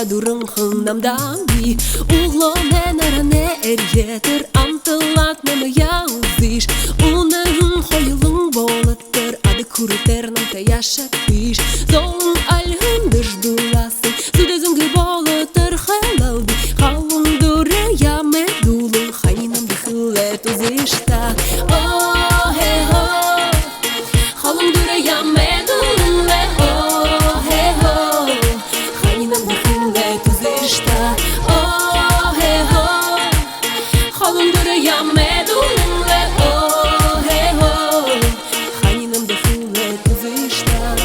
durumhınamdan bir Uğlamen arane ergetir Antılak nemeye uziş Unağın hoyulun bolattır Adı kuruter namte yaşatmış Zolun alhındır dulasın Züdezüngü bolattır Halalbi Halun duraya medulun Haynam bıhıllet uzişta Oh he ho Halun duraya medulun ve oh he ho Haynam bıhıllet uzişta Oh he ho Halun duraya medulun ve oh he ho Haynam bıhıllet uzişta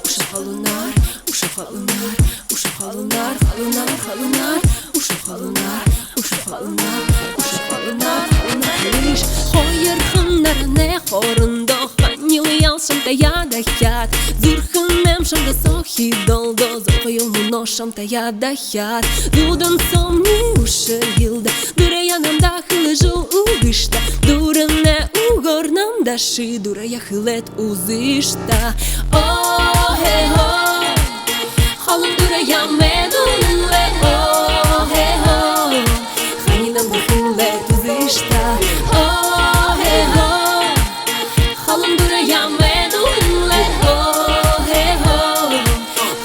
Uşu halunar, uşu halunar Uşu halunar, halunar, halunar Uşu halunar, uşu halunar Uşu halunar, halunar Haliş Hoyer hınlar ne horunda Hanil yalşam te yada hят Zürhыnem şamda sohi doldo Zohayıl muno şam te yada hят Dudan somni uşu yılda Duraya namda hılıжу ubişta Durane ugornam daşı Duraya hılet uzişta Oh he ho Halım duraya medun ve oh he ho Haynam bıhıllet uzişta Oh he ho Halım duraya medun ve oh he ho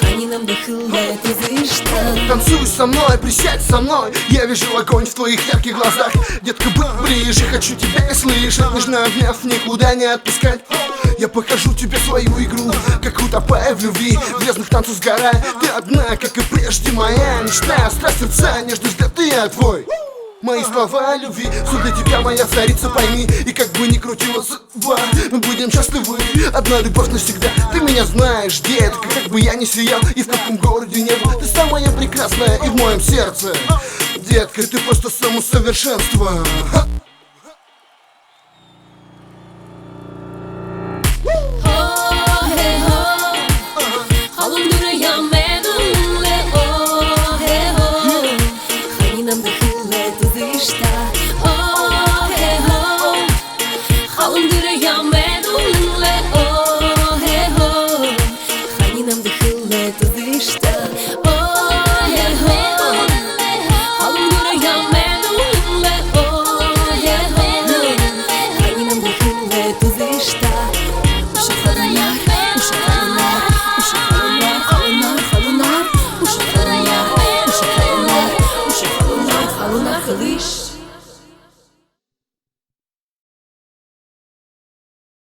Haynam bıhıllet uzişta Танцуй со мной, присядь со мной. Я вижу огонь в твоих ярких глазах. Детка, будь ближе, хочу тебя слышать. Нежно обняв, никуда не отпускать. Я покажу тебе свою игру, как утопая в любви, в грязных танцах сгорая. Ты одна, как и прежде моя мечта, страсть сердца, нежный взгляд, ты я твой. Мои слова о любви, все для тебя, моя царица, пойми. И как бы ни крутилась судьба, мы будем счастливы. Одна любовь навсегда, ты меня знаешь, детка. Как бы я ни сиял и в каком городе не был, ты самая прекрасная и в моем сердце. Детка, ты просто само совершенство.